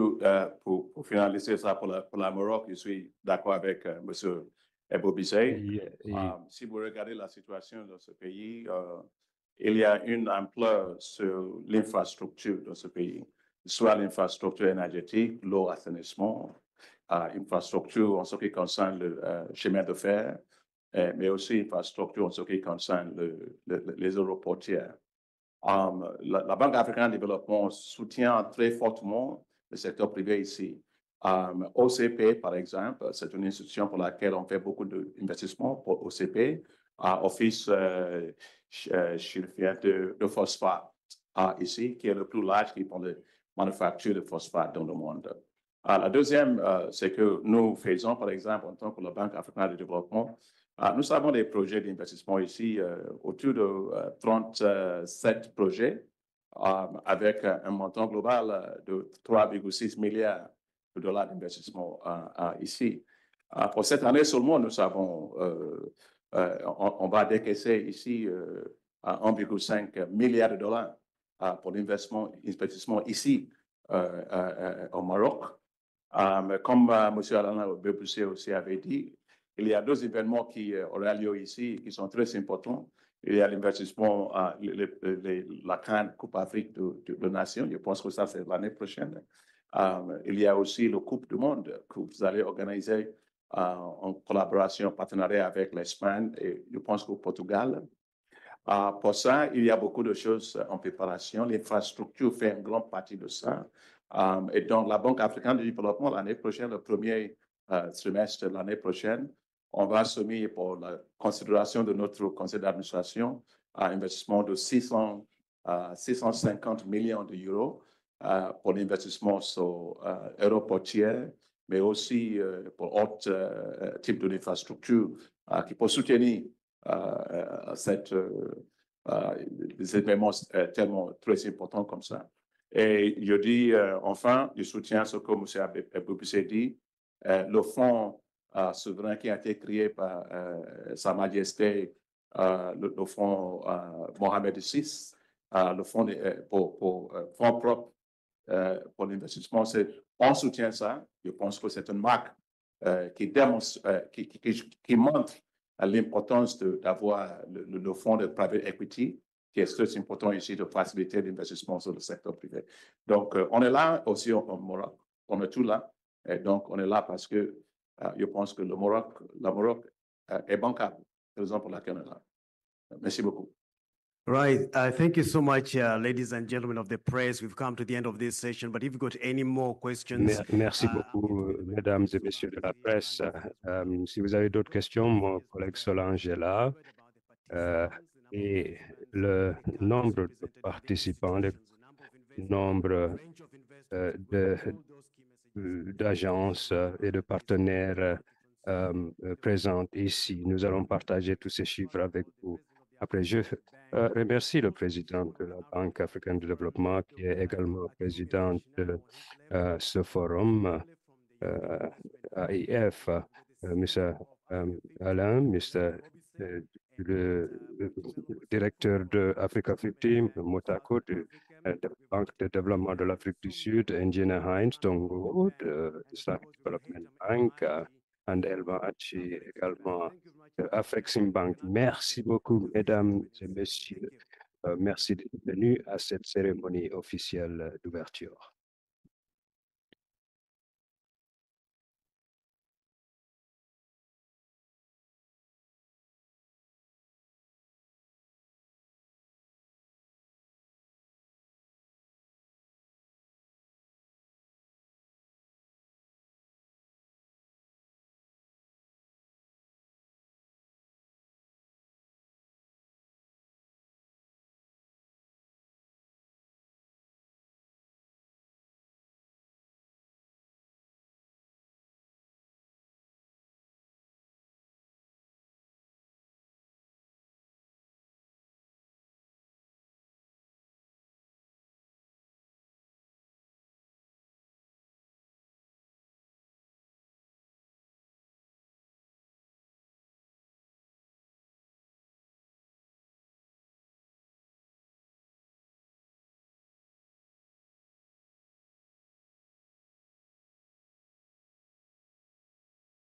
pour finaliser ça pour la Maroc, je suis d'accord avec M. Ebobisse. Si vous regardez la situation dans ce pays, il y a une ampleur sur l'infrastructure dans ce pays, soit l'infrastructure énergétique, l'eau, assainissement, infrastructure en ce qui concerne le chemin de fer, mais aussi infrastructure en ce qui concerne les aéroportières. La Banque africaine de développement soutient très fortement le secteur privé ici. OCP, par exemple, c'est une institution pour laquelle on fait beaucoup d'investissements pour OCP, Office chilien de phosphate ici, qui est le plus large qui font de manufacture de phosphate dans le monde. La deuxième, c'est que nous faisons, par exemple, en tant que la Banque africaine de développement, nous avons des projets d'investissement ici, autour de 37 projets, avec un montant global de 3,6 milliards de dollars d'investissement ici. Pour cette année seulement, nous avons, on va décaisser ici 1,5 milliard de dollars pour l'investissement ici au Maroc. Comme M. Alain Beboussé aussi avait dit, il y a deux événements qui auraient lieu ici qui sont très importants. Il y a l'investissement, la CAN Coupe Afrique de Nations. Je pense que ça, c'est l'année prochaine. Il y a aussi le Coupe du Monde que vous allez organiser en collaboration, en partenariat avec l'Espagne et je pense qu'au Portugal. Pour ça, il y a beaucoup de choses en préparation. L'infrastructure fait une grande partie de ça. Et donc, la Banque africaine de développement, l'année prochaine, le premier trimestre de l'année prochaine, on va soumettre pour la considération de notre conseil d'administration un investissement de 650 millions d'euros pour l'investissement sur aéroportière, mais aussi pour autres types d'infrastructures qui peuvent soutenir des événements tellement très importants comme ça. Et je dis enfin, je soutiens ce que M. Aboubacar dit, le fonds souverain qui a été créé par Sa Majesté, le fonds Mohamed VI, le fonds pour fonds propres pour l'investissement, on soutient ça. Je pense que c'est une marque qui démontre, qui montre l'importance d'avoir le fonds de private equity, qui est très important ici de faciliter l'investissement sur le secteur privé. Donc, on est là aussi au Maroc. On est tout là. Et donc, on est là parce que je pense que le Maroc est bancable. C'est la raison pour laquelle on est là. Merci beaucoup. Right. Thank you so much, ladies and gentlemen of the press. We've come to the end of this session, but if you've got any more questions. Merci beaucoup, mesdames et messieurs de la presse. Si vous avez d'autres questions, mon collègue Solange est là. Et le nombre de participants, le nombre d'agences et de partenaires présents ici. Nous allons partager tous ces chiffres avec vous. Après, je remercie le président de la Banque africaine de développement, qui est également président de ce forum AIF, M. Alain, le directeur de Africa 50, Motako, de la Banque de développement de l'Afrique du Sud, Engineer Heinz Tongo, de Islamic Development Bank, and Elba Hachi également de Afrexim Bank. Merci beaucoup, mesdames et messieurs. Merci d'être venus à cette cérémonie officielle d'ouverture.